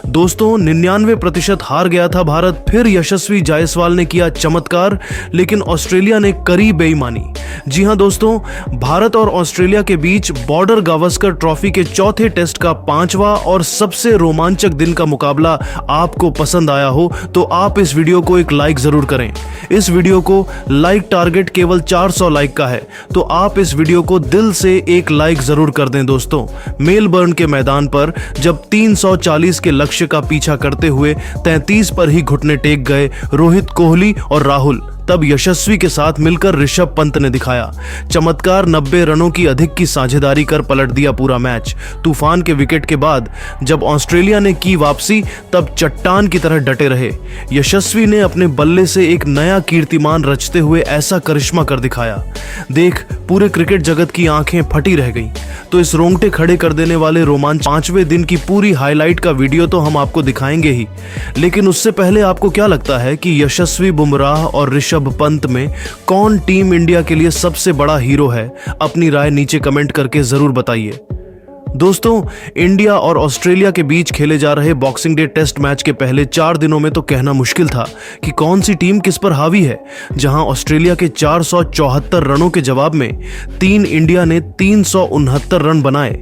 दोस्तों 99% हार गया था भारत, फिर यशस्वी जायसवाल ने किया चमत्कार, लेकिन ऑस्ट्रेलिया ने करी बेईमानी। जी हां दोस्तों, भारत और ऑस्ट्रेलिया के बीच बॉर्डर गावस्कर ट्रॉफी के चौथे टेस्ट का 5वां और सबसे रोमांचक दिन का मुकाबला आपको पसंद आया हो तो आप इस वीडियो को एक लाइक जरूर करें। इस वीडियो को लाइक टारगेट केवल 400 लाइक का है, तो आप इस वीडियो को दिल से एक लाइक जरूर कर दें। दोस्तों, मेलबर्न के मैदान पर जब 340 के लक्ष्य का पीछा करते हुए 33 पर ही घुटने टेक गए रोहित कोहली और राहुल, तब यशस्वी के साथ मिलकर ऋषभ पंत ने दिखाया चमत्कार। 90 रनों की अधिक की साझेदारी कर पलट दिया पूरा मैच। तूफान के विकेट के बाद जब ऑस्ट्रेलिया ने की वापसी, तब चट्टान की तरह डटे रहे। यशस्वी ने अपने बल्ले से एक नया कीर्तिमान रचते हुए ऐसा करिश्मा कर दिखाया, देख पूरे क्रिकेट जगत की आंखें फटी रह गईं। तो इस रोंगटे खड़े कर देने वाले रोमांच 5वें दिन की पूरी हाईलाइट का वीडियो तो हम आपको दिखाएंगे ही, लेकिन उससे पहले आपको क्या लगता है कि यशस्वी, बुमराह और ऋषभ पंत में कौन टीम इंडिया के लिए सबसे बड़ा हीरो है? अपनी राय नीचे कमेंट करके जरूर बताइए। दोस्तों, इंडिया और ऑस्ट्रेलिया के बीच खेले जा रहे बॉक्सिंग डे टेस्ट मैच के पहले 4 दिनों में तो कहना मुश्किल था कि कौन सी टीम किस पर हावी है। जहां ऑस्ट्रेलिया के 474 रनों के जवाब में इंडिया ने 369 रन बनाए,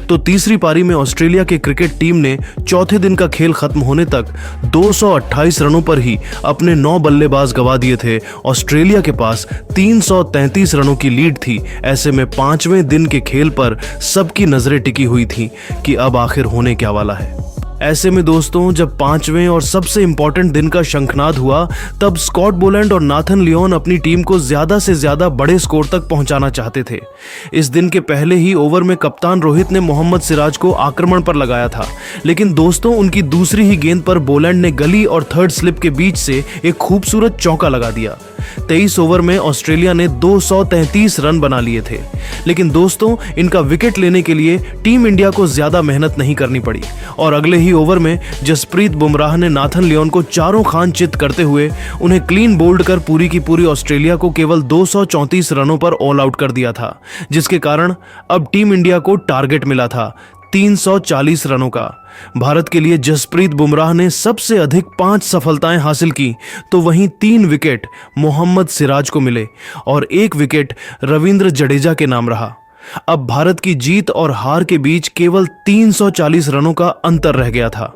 तो तीसरी पारी में ऑस्ट्रेलिया के क्रिकेट टीम ने चौथे दिन का खेल खत्म होने तक 228 रनों पर ही अपने 9 बल्लेबाज गवा दिए थे। ऑस्ट्रेलिया के पास 333 रनों की लीड थी। ऐसे में 5वें दिन के खेल पर सबकी नजरें टिकी हुई थी कि अब आखिर होने क्या वाला है। ऐसे में दोस्तों, जब 5वें और सबसे इंपॉर्टेंट दिन का शंखनाद हुआ, तब स्कॉट बोलैंड और नाथन लियोन अपनी टीम को ज्यादा से ज्यादा बड़े स्कोर तक पहुंचाना चाहते थे। इस दिन के पहले ही ओवर में कप्तान रोहित ने मोहम्मद सिराज को आक्रमण पर लगाया था, लेकिन दोस्तों उनकी दूसरी ही गेंद पर बोलैंड ने गली और थर्ड स्लिप के बीच से एक खूबसूरत चौका लगा दिया। 23 ओवर में ऑस्ट्रेलिया ने 233 रन बना लिए थे, लेकिन दोस्तों इनका विकेट लेने के लिए टीम इंडिया को ज्यादा मेहनत नहीं करनी पड़ी और अगले ही ओवर में जसप्रीत बुमराह ने नाथन लियोन को चारों खान चित करते हुए उन्हें क्लीन बोल्ड कर पूरी की पूरी ऑस्ट्रेलिया को केवल 234 रनों पर ऑल आउट कर दिया था, जिसके कारण अब टीम इंडिया को टारगेट मिला था 340 रनों का। भारत के लिए जसप्रीत बुमराह ने सबसे अधिक 5 सफलताएं हासिल की, तो वहीं 3 विकेट मोहम्मद सिराज को मिले और 1 विकेट रविंद्र जडेजा के नाम रहा। अब भारत की जीत और हार के बीच केवल 340 रनों का अंतर रह गया था।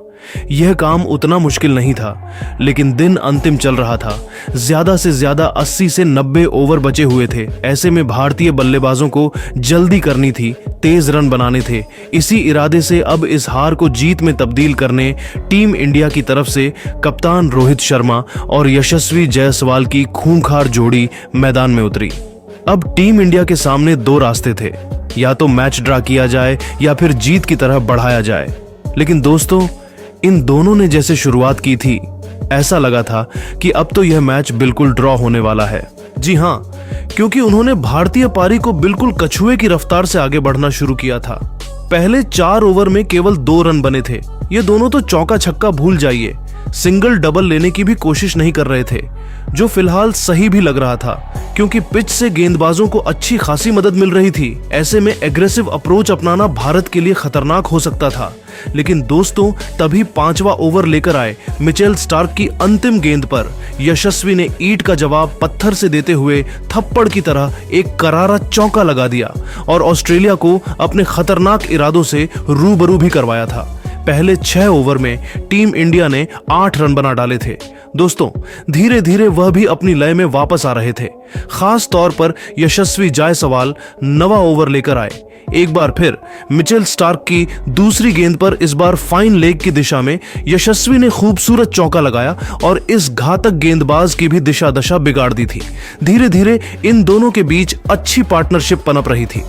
यह काम उतना मुश्किल नहीं था, लेकिन दिन अंतिम चल रहा था। ज्यादा से ज्यादा 80 से 90 ओवर बचे हुए थे। ऐसे में भारतीय बल्लेबाजों को जल्दी करनी थी, तेज रन बनाने थे। इसी इरादे से अब इस हार को जीत में तब्दील करने टीम इंडिया की तरफ से कप्तान रोहित शर्मा और यशस्वी जायसवाल की खूंखार जोड़ी मैदान में उतरी। अब टीम इंडिया के सामने 2 रास्ते थे, या तो मैच ड्रा किया जाए या फिर जीत की तरफ बढ़ाया जाए। लेकिन दोस्तों, इन दोनों ने जैसे शुरुआत की थी, ऐसा लगा था कि अब तो यह मैच बिल्कुल ड्रॉ होने वाला है। जी हां, क्योंकि उन्होंने भारतीय पारी को बिल्कुल कछुए की रफ्तार से आगे बढ़ना शुरू किया था। पहले 4 ओवर में केवल 2 रन बने थे। ये दोनों तो चौका छक्का भूल जाइए, सिंगल डबल लेने की भी कोशिश नहीं कर रहे थे, जो फिलहाल सही भी लग रहा था क्योंकि पिच से गेंदबाजों को अच्छी खासी मदद मिल रही थी। ऐसे में एग्रेसिव अप्रोच अपनाना भारत के लिए खतरनाक हो सकता था। लेकिन दोस्तों, तभी 5वां ओवर लेकर आए मिचेल स्टार्क की अंतिम गेंद पर यशस्वी ने ईंट का जवाब पत्थर से देते हुए थप्पड़ की तरह एक करारा चौका लगा दिया और ऑस्ट्रेलिया को अपने खतरनाक इरादों से रूबरू भी करवाया था। पहले 6 ओवर में टीम इंडिया ने 8 रन बना डाले थे। दोस्तों, धीरे धीरे वह भी अपनी लय में वापस आ रहे थे। खास तौर पर यशस्वी जायसवाल 9वां ओवर लेकर आए। एक बार फिर मिचेल स्टार्क की दूसरी गेंद पर इस बार फाइन लेग की दिशा में यशस्वी ने खूबसूरत चौका लगाया और इस घातक गेंदबाज की भी दिशा दशा बिगाड़ दी थी। धीरे धीरे इन दोनों के बीच अच्छी पार्टनरशिप पनप रही थी।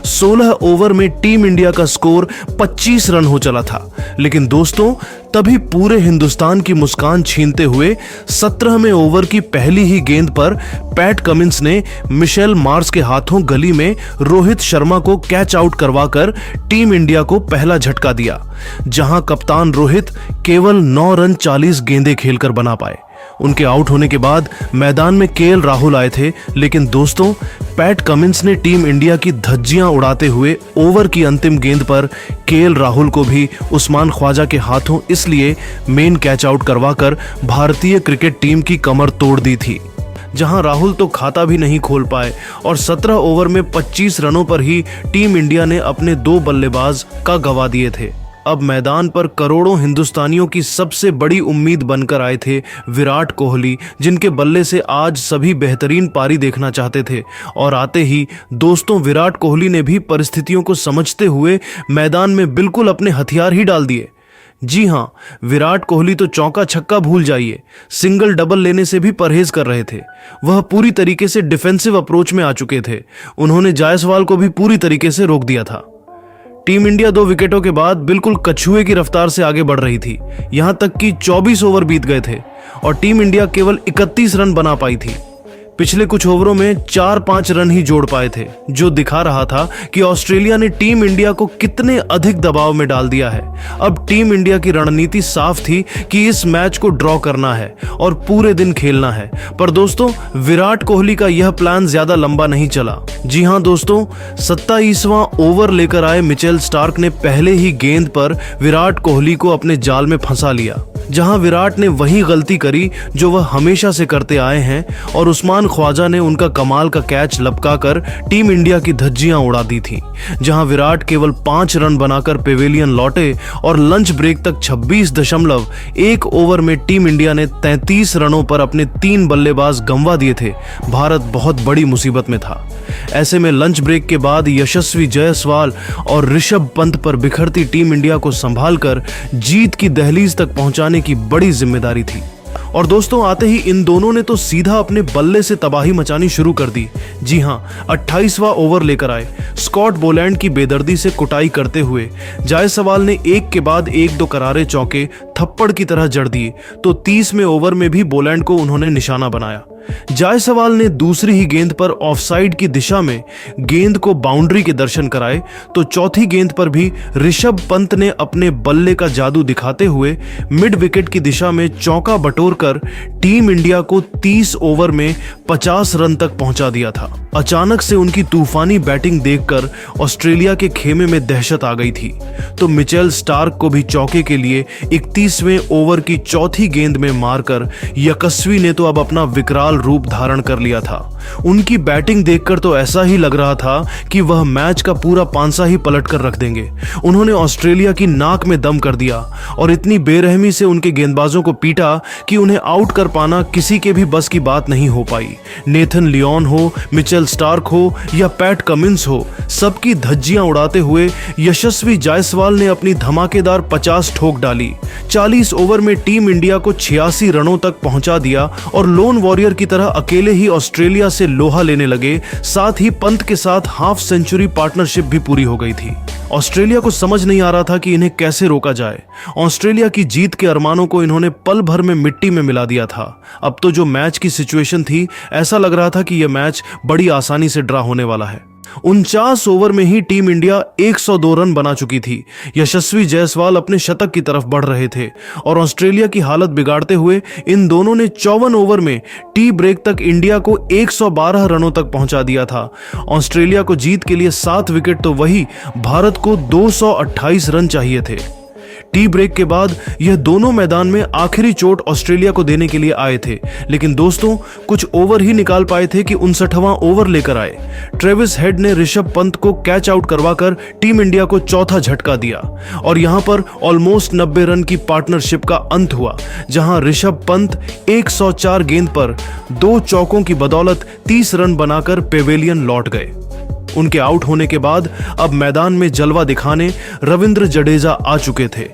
16 ओवर में टीम इंडिया का स्कोर 25 रन हो चला था, लेकिन दोस्तों तभी पूरे हिंदुस्तान की मुस्कान छीनते हुए 17वें ओवर की पहली ही गेंद पर पैट कमिंस ने मिशेल मार्श के हाथों गली में रोहित शर्मा को कैच आउट करवाकर टीम इंडिया को पहला झटका दिया, जहां कप्तान रोहित केवल 9 रन 40 गेंदें खेलकर बना पाए। उनके आउट होने के बाद मैदान में केएल राहुल आए थे, लेकिन दोस्तों पैट कमिंस ने टीम इंडिया की धज्जियां उड़ाते हुए ओवर की अंतिम गेंद पर केएल राहुल को भी उस्मान ख्वाजा के हाथों इसलिए मेन कैच आउट करवाकर भारतीय क्रिकेट टीम की कमर तोड़ दी थी। जहां राहुल तो खाता भी नहीं खोल पाए और 17 ओवर में 25 रनों पर ही टीम इंडिया ने अपने 2 बल्लेबाज का गवा दिए थे। अब मैदान पर करोड़ों हिंदुस्तानियों की सबसे बड़ी उम्मीद बनकर आए थे विराट कोहली, जिनके बल्ले से आज सभी बेहतरीन पारी देखना चाहते थे। और आते ही दोस्तों विराट कोहली ने भी परिस्थितियों को समझते हुए मैदान में बिल्कुल अपने हथियार ही डाल दिए। जी हां, विराट कोहली तो चौका छक्का भूल जाइए, सिंगल डबल लेने से भी परहेज कर रहे थे। वह पूरी तरीके से डिफेंसिव अप्रोच में आ चुके थे। उन्होंने जायसवाल को भी पूरी तरीके से रोक दिया था। टीम इंडिया 2 विकेटों के बाद बिल्कुल कछुए की रफ्तार से आगे बढ़ रही थी। यहां तक कि 24 ओवर बीत गए थे और टीम इंडिया केवल 31 रन बना पाई थी। पिछले कुछ ओवरों में 4-5 रन ही जोड़ पाए थे, जो दिखा रहा था कि ऑस्ट्रेलिया ने टीम इंडिया को कितने अधिक दबाव में डाल दिया है। अब टीम इंडिया की रणनीति साफ थी कि इस मैच को ड्रॉ करना है और पूरे दिन खेलना है। पर दोस्तों विराट कोहली का यह प्लान ज्यादा लंबा नहीं चला। जी हां दोस्तों, 27वां ओवर लेकर आए मिचेल स्टार्क ने पहले ही गेंद पर विराट कोहली को अपने जाल में फंसा लिया। जहां विराट ने वही गलती करी जो वह हमेशा से करते आए हैं और उस्मान ख्वाजा ने उनका कमाल का कैच लपकाकर टीम इंडिया की धज्जियां उड़ा दी थी। जहां विराट केवल 5 रन बनाकर पेवेलियन लौटे और लंच ब्रेक तक 26.1 ओवर में टीम इंडिया ने 33 रनों पर अपने 3 बल्लेबाज गंवा दिए थे। भारत बहुत बड़ी मुसीबत में था। ऐसे में लंच ब्रेक के बाद यशस्वी जायसवाल और ऋषभ पंत पर बिखरती टीम इंडिया को संभालकर जीत की दहलीज तक पहुंचाने की बड़ी जिम्मेदारी थी। और दोस्तों आते ही इन दोनों ने तो सीधा अपने बल्ले से तबाही मचानी शुरू कर दी। जी हां, 28वां ओवर लेकर आए स्कॉट बोलैंड की बेदर्दी से कुटाई करते हुए जायसवाल ने एक के बाद एक 2 करारे चौके थप्पड़ की तरह जड़ दिए, तो 30वें ओवर में भी बोलैंड को उन्होंने निशाना बनाया। जायसवाल ने दूसरी ही गेंद पर ऑफसाइड की दिशा में गेंद को बाउंड्री के दर्शन कराए, तो चौथी गेंद पर भी ऋषभ पंत ने अपने बल्ले का जादू दिखाते हुए मिड विकेट की दिशा में चौका बटोरकर टीम इंडिया को 30 ओवर में 50 रन तक पहुंचा दिया था। अचानक से उनकी तूफानी बैटिंग देखकर ऑस्ट्रेलिया के खेमे में दहशत आ गई थी, तो मिचेल स्टार्क को भी चौके के लिए 31वें ओवर की चौथी गेंद में मारकर यशस्वी ने तो अब अपना विकराल रूप धारण कर लिया था। उनकी बैटिंग देखकर तो ऐसा ही लग रहा था कि वह मैच का पूरा पांसा ही पलट कर रख देंगे। उन्होंने ऑस्ट्रेलिया की नाक में दम कर दिया और इतनी बेरहमी से उनके गेंदबाजों को पीटा कि उन्हें आउट कर पाना किसी के भी बस की बात नहीं हो पाई। नेथन लियोन हो, मिचेल स्टार्क हो या पैट कमिंस हो, सबकी धज्जियां उड़ाते हुए यशस्वी जायसवाल ने अपनी धमाकेदार 50 ठोक डाली। 40 ओवर में टीम इंडिया को 86 रनों तक पहुंचा दिया और लोन वॉरियर की तरह अकेले ही ऑस्ट्रेलिया से लोहा लेने लगे। साथ ही पंत के साथ हाफ सेंचुरी पार्टनरशिप भी पूरी हो गई थी। ऑस्ट्रेलिया को समझ नहीं आ रहा था कि इन्हें कैसे रोका जाए। ऑस्ट्रेलिया की जीत के अरमानों को इन्होंने पल भर में मिट्टी में मिला दिया था। अब तो जो मैच की सिचुएशन थी, ऐसा लग रहा था कि यह मैच बड़ी आसानी से ड्रा होने वाला है। 49 ओवर में ही टीम इंडिया 102 रन बना चुकी थी। यशस्वी जायसवाल अपने शतक की तरफ बढ़ रहे थे और ऑस्ट्रेलिया की हालत बिगाड़ते हुए इन दोनों ने 54 ओवर में टी ब्रेक तक इंडिया को 112 रनों तक पहुंचा दिया था। ऑस्ट्रेलिया को जीत के लिए 7 विकेट तो वही भारत को 228 रन चाहिए थे। टी ब्रेक के बाद यह दोनों मैदान में आखिरी चोट ऑस्ट्रेलिया को देने के लिए आए थे, लेकिन दोस्तों कुछ ओवर ही निकाल पाए थे कि 59वां ओवर लेकर आए। ट्रेविस हेड ने ऋषभ पंत को कैच आउट करवाकर टीम इंडिया को चौथा झटका दिया और यहां पर ऑलमोस्ट 90 रन की पार्टनरशिप का अंत हुआ, जहां ऋषभ पंत 104 गेंद पर 2 चौकों की बदौलत 30 रन बनाकर पेवेलियन लौट गए। उनके आउट होने के बाद अब मैदान में जलवा दिखाने रविंद्र जडेजा आ चुके थे,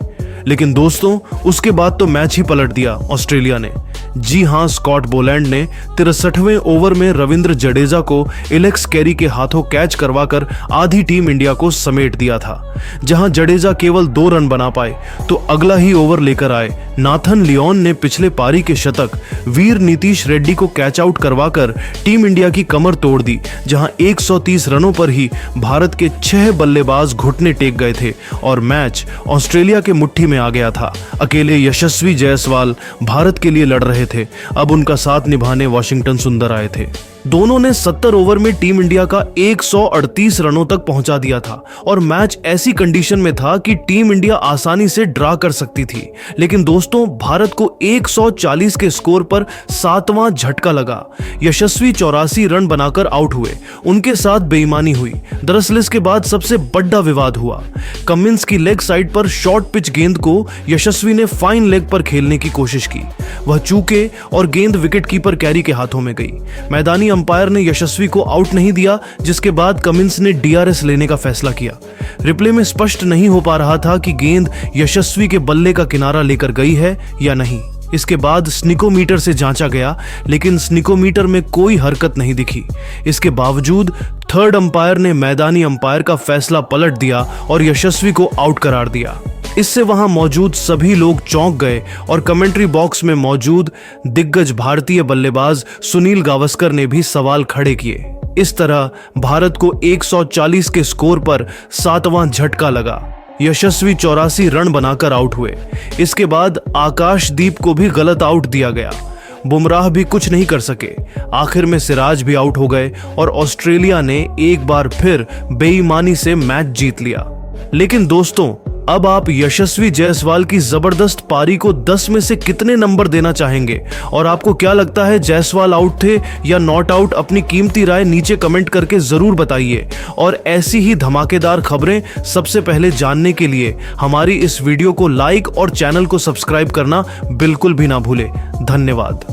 लेकिन दोस्तों उसके बाद तो मैच ही पलट दिया ऑस्ट्रेलिया ने। जी हां, स्कॉट बोलैंड ने 63वें ओवर में रविंद्र जडेजा को एलेक्स कैरी के हाथों कैच करवाकर आधी टीम इंडिया को समेट दिया था। जहां जडेजा केवल 2 रन बना पाए, तो अगला ही ओवर लेकर आए नाथन लियोन ने पिछले पारी के शतक वीर नीतीश रेड्डी को कैच आउट करवाकर टीम इंडिया की कमर तोड़ दी, जहां 130 रनों पर ही भारत के 6 बल्लेबाज घुटने टेक गए थे और मैच ऑस्ट्रेलिया के मुट्ठी में आ गया था। अकेले यशस्वी जायसवाल भारत के लिए लड़ रहे थे। अब उनका साथ निभाने वॉशिंगटन सुंदर आए थे। दोनों ने 70 ओवर में टीम इंडिया का 138 रनों तक पहुंचा दिया था और मैच ऐसी कंडीशन में था कि टीम इंडिया आसानी से ड्रा कर सकती थी। लेकिन दोस्तों, भारत को 140 के स्कोर पर 7वां झटका लगा। यशस्वी 84 रन बनाकर आउट हुए। उनके साथ बेईमानी हुई। दरअसल इसके बाद सबसे बड़ा विवाद हुआ। कमिंस की लेग साइड पर शॉर्ट पिच गेंद को यशस्वी ने फाइन लेग पर खेलने की कोशिश की। वह चूके और गेंद विकेट कीपर कैरी के हाथों में गई। मैदानी अंपायर ने यशस्वी को आउट नहीं दिया, जिसके बाद कमिंस ने डीआरएस लेने का फैसला किया। रिप्ले में स्पष्ट नहीं हो पा रहा था कि गेंद यशस्वी के बल्ले का किनारा लेकर गई है या नहीं। इसके बाद स्निकोमीटर से जांचा गया, लेकिन स्निकोमीटर में कोई हरकत नहीं दिखी। इसके बावजूद थर्ड अंपायर ने मैदानी अंपायर का फैसला पलट दिया और यशस्वी को आउट करार दिया। इससे वहां मौजूद सभी लोग चौंक गए और कमेंट्री बॉक्स में मौजूद दिग्गज भारतीय बल्लेबाज सुनील गावस्कर ने भी सवाल खड़े किए। इस तरह भारत को 140 के स्कोर पर 7वां झटका लगा। यशस्वी 84 रन बनाकर आउट हुए। इसके बाद आकाशदीप को भी गलत आउट दिया गया। बुमराह भी कुछ नहीं कर सके। आखिर में सिराज भी आउट हो गए और ऑस्ट्रेलिया ने एक बार फिर बेईमानी से मैच जीत लिया। लेकिन दोस्तों, अब आप यशस्वी जायसवाल की जबरदस्त पारी को 10 में से कितने नंबर देना चाहेंगे? और आपको क्या लगता है, जायसवाल आउट थे या नॉट आउट? अपनी कीमती राय नीचे कमेंट करके जरूर बताइए। और ऐसी ही धमाकेदार खबरें सबसे पहले जानने के लिए हमारी इस वीडियो को लाइक और चैनल को सब्सक्राइब करना बिल्कुल भी ना भूले। धन्यवाद।